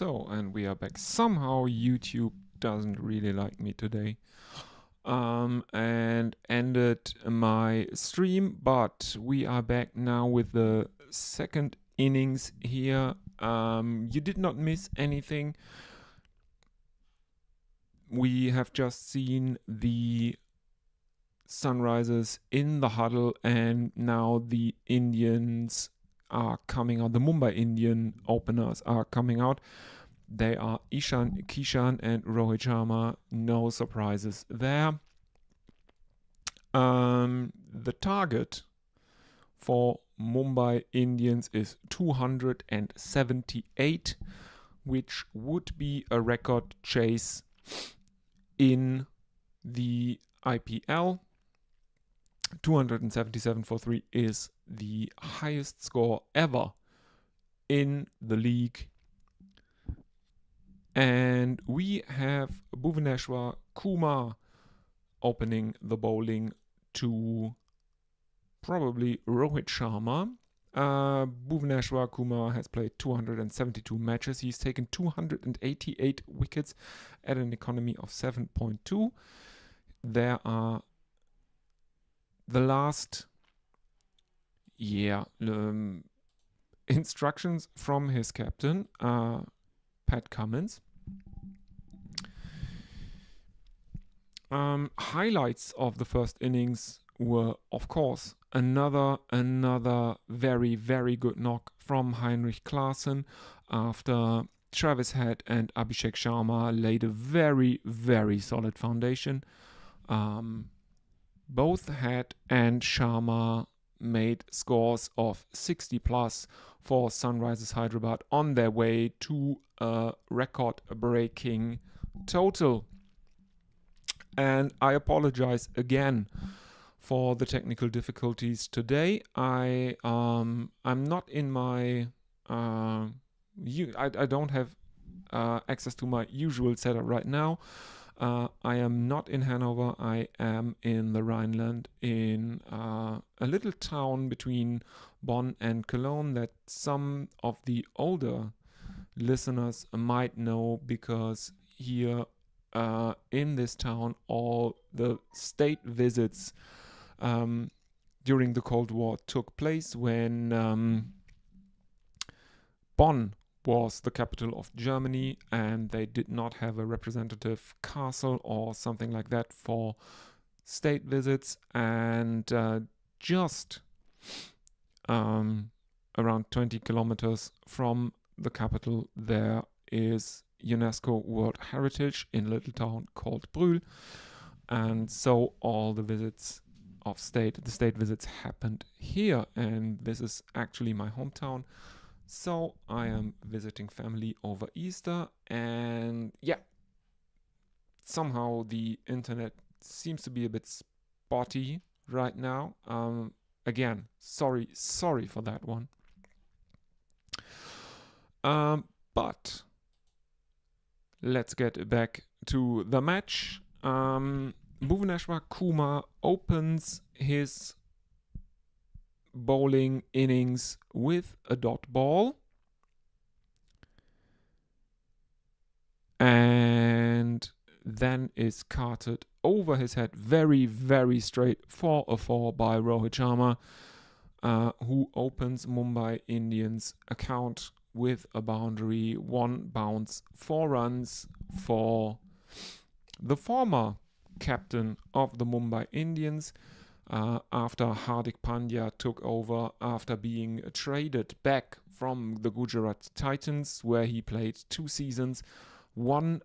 And we are back. Somehow YouTube doesn't really like me today. And ended my stream, but we are back now with the second innings here. You did not miss anything. We have just seen the Sunrisers in the huddle, and now the Indians are coming out. The Mumbai Indian openers are coming out. They are Ishan Kishan and Rohit Sharma. No surprises there. The target for Mumbai Indians is 278, which would be a record chase in the IPL. 277 for 3 is the highest score ever in the league. And we have Bhuvaneshwar Kumar opening the bowling to probably Rohit Sharma. Bhuvaneshwar Kumar has played 272 matches. He's taken 288 wickets at an economy of 7.2. There are the last instructions from his captain, Pat Cummins. Highlights of the first innings were, of course, another very, very good knock from Heinrich Klaasen after Travis Head and Abhishek Sharma laid a very, very solid foundation. Both Head and Sharma made scores of 60 plus for Sunrisers Hyderabad on their way to a record-breaking total. And I apologize again for the technical difficulties today. I'm not in my I don't have access to my usual setup right now. I am not in Hanover. I am in the Rhineland, in a little town between Bonn and Cologne that some of the older listeners might know, because here in this town all the state visits during the Cold War took place, when Bonn was the capital of Germany and they did not have a representative castle or something like that for state visits. And just around 20 kilometers from the capital there is UNESCO World Heritage in a little town called Brühl. And so all the visits of the state visits happened here, and this is actually my hometown. So I am visiting family over Easter, and somehow the internet seems to be a bit spotty right now. Again, sorry for that one. But let's get back to the match. Bhuvaneshwar Kumar opens his bowling innings with a dot ball, and then is carted over his head very, very straight for a 4 by Rohit Sharma, who opens Mumbai Indians account with a boundary, 1 bounce, 4 runs for the former captain of the Mumbai Indians, after Hardik Pandya took over after being traded back from the Gujarat Titans, where he played 2 seasons, won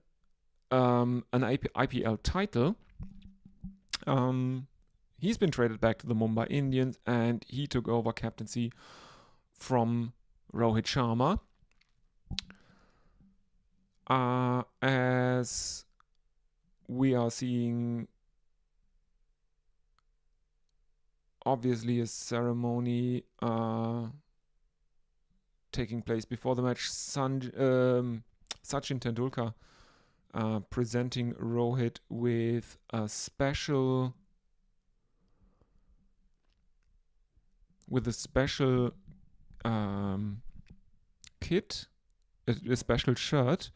an IPL title. He's been traded back to the Mumbai Indians, and he took over captaincy from Rohit Sharma. As we are seeing, obviously, a ceremony taking place before the match. Sachin Tendulkar presenting Rohit with a special kit a special shirt.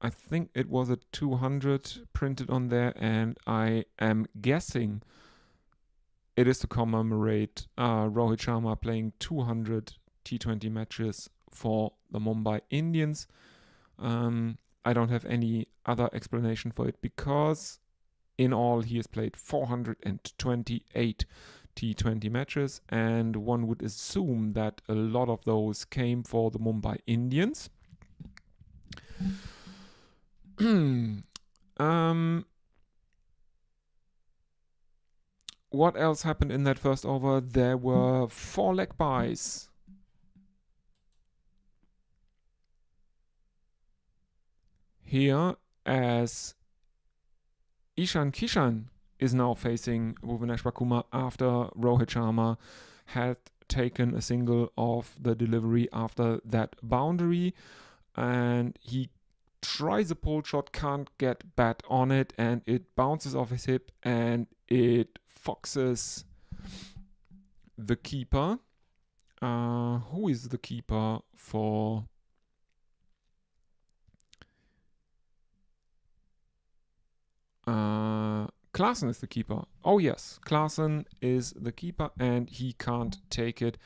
I think it was a 200 printed on there, and I am guessing it is to commemorate Rohit Sharma playing 200 T20 matches for the Mumbai Indians. I don't have any other explanation for it because in all he has played 428 T20 matches, and one would assume that a lot of those came for the Mumbai Indians. What else happened in that first over? There were 4 leg byes. Here, as Ishan Kishan is now facing Bhuvaneshwar Kumar after Rohit Sharma had taken a single off the delivery after that boundary, and he tries a pull shot, can't get bat on it, and it bounces off his hip and it foxes the keeper. Who is the keeper for... Klaasen is the keeper. Oh yes, Klaasen is the keeper and he can't take it.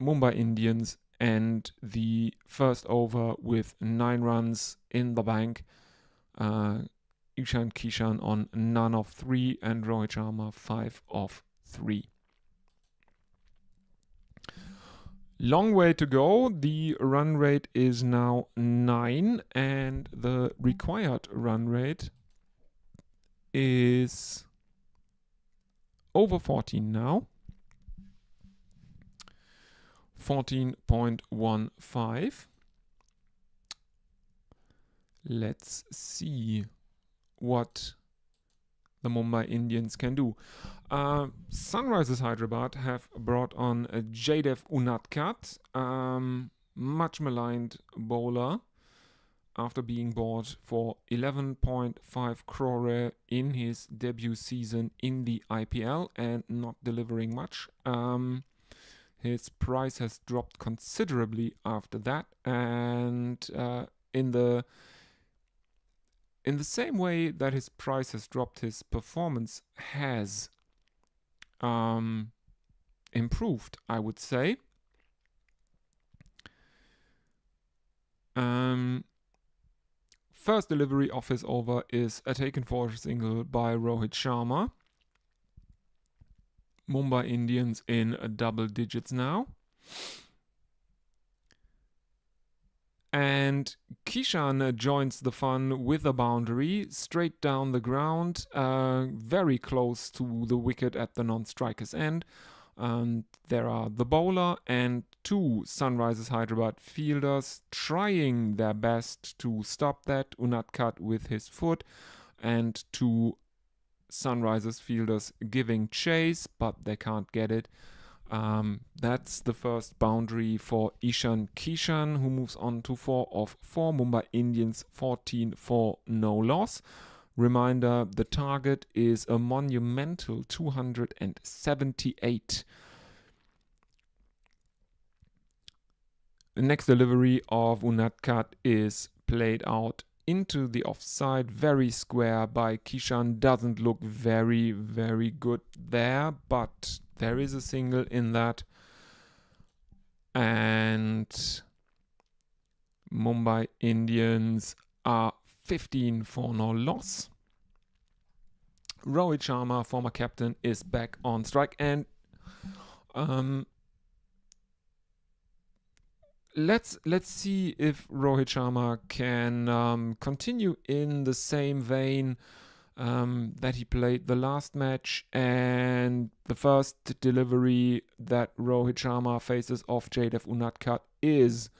Mumbai Indians end the first over with 9 runs in the bank. Ishan Kishan on none of 3 and Rohit Sharma 5 of 3. Long way to go. The run rate is now 9 and the required run rate is over 14 now. 14.15. Let's see what the Mumbai Indians can do. Sunrisers Hyderabad have brought on Jaidev Unadkat, much maligned bowler, after being bought for 11.5 crore in his debut season in the IPL and not delivering much. His price has dropped considerably after that, and in the same way that his price has dropped, his performance has improved, I would say. First delivery of his over is a taken for a single by Rohit Sharma. Mumbai Indians in double digits now. And Kishan joins the fun with a boundary straight down the ground, very close to the wicket at the non-striker's end. There are the bowler and 2 Sunrisers Hyderabad fielders trying their best to stop that. Unadkat with his foot and 2 Sunrisers fielders giving chase, but they can't get it. That's the first boundary for Ishan Kishan, who moves on to 4 of 4. Mumbai Indians 14 for no loss. Reminder, the target is a monumental 278. The next delivery of Unadkat is played out into the offside, very square by Kishan. Doesn't look very, very good there, but there is a single in that. And Mumbai Indians are 15 for no loss. Rohit Sharma, former captain, is back on strike, and let's see if Rohit Sharma can continue in the same vein that he played the last match. And the first delivery that Rohit Sharma faces off Jaidev Unadkat is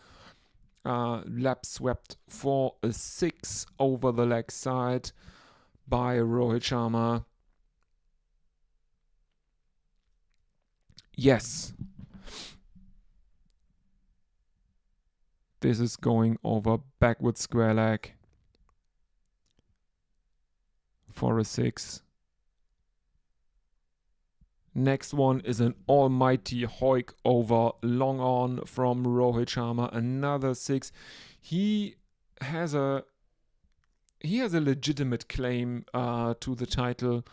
lap swept for a 6 over the leg side by Rohit Sharma. Yes. This is going over backward square leg for a 6. Next one is an almighty hoik over long on from Rohit Sharma, another 6. He has a legitimate claim to the title,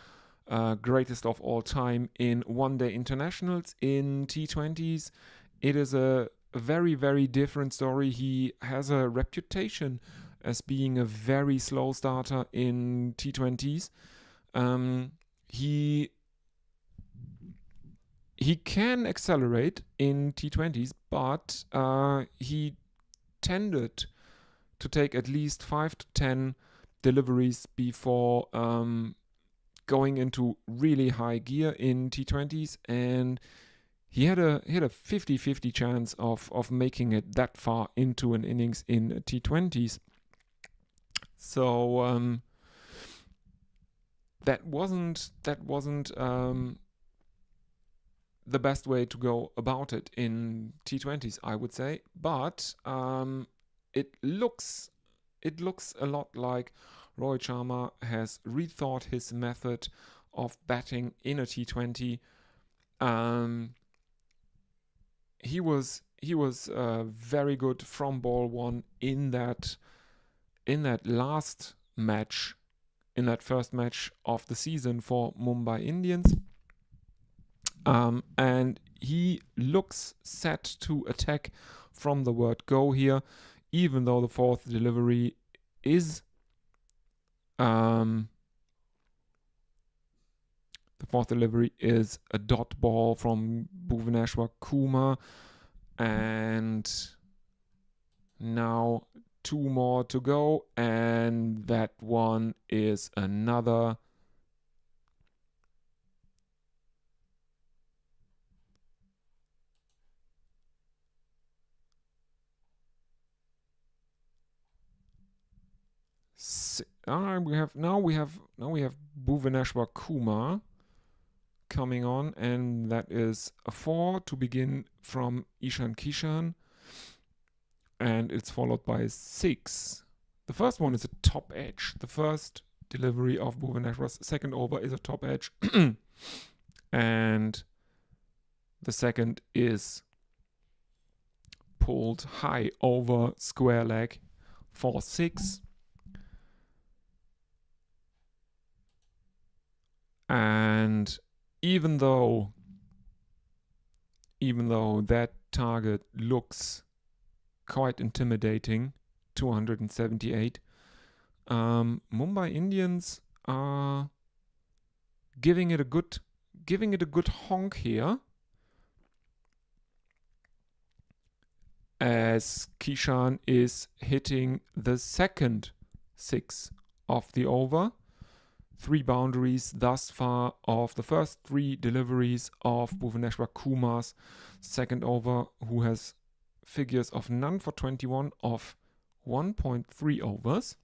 greatest of all time in one-day internationals, in T20s. It is a very, very different story. He has a reputation as being a very slow starter in T20s. He can accelerate in T20s, but he tended to take at least 5 to 10 deliveries before going into really high gear in T20s, and he had a 50-50 chance of making it that far into an innings in T20s. So that wasn't the best way to go about it in T20s, I would say. But it looks a lot like Rohit Sharma has rethought his method of batting in a T20. He was very good from ball one in that last match, in that first match of the season for Mumbai Indians. And he looks set to attack from the word go here, even though the fourth delivery is a dot ball from Bhuvaneshwar Kumar, and now 2 more to go, and that one is another we have Bhuvaneshwar Kumar coming on, and that is a 4 to begin from Ishan Kishan, and it's followed by 6. The first one is a top edge. The first delivery of Bhuvaneshwar's second over is a top edge, and the second is pulled high over square leg for 6. And even though that target looks quite intimidating, 278, Mumbai Indians are giving it a good honk here, as Kishan is hitting the second 6 of the over. 3 boundaries thus far of the first 3 deliveries of Bhuvaneshwar Kumar's second over, who has figures of none for 21 of 1.3 overs.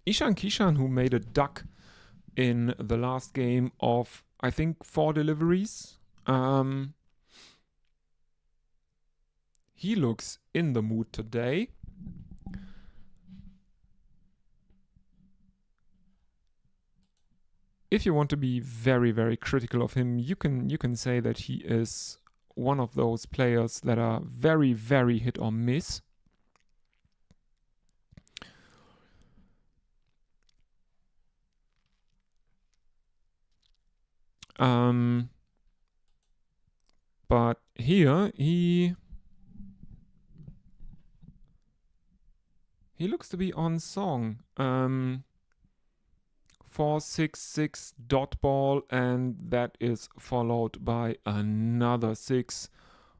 Ishan Kishan, who made a duck in the last game of, I think, 4 deliveries. He looks in the mood today. If you want to be very, very critical of him, you can say that he is one of those players that are very, very hit or miss. But here he looks to be on song. 4-6-6 dot ball, and that is followed by another 6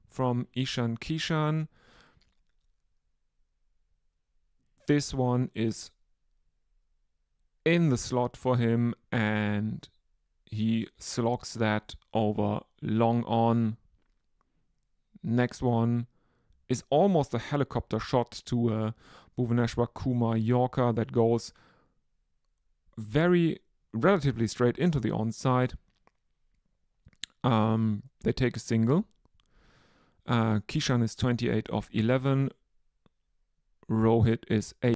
from Ishan Kishan. This one is in the slot for him, and he slogs that over long on. Next one is almost a helicopter shot to a Bhuvaneshwar Kumar Yorker that goes relatively straight into the onside. They take a single. Kishan is 28 of 11. Rohit is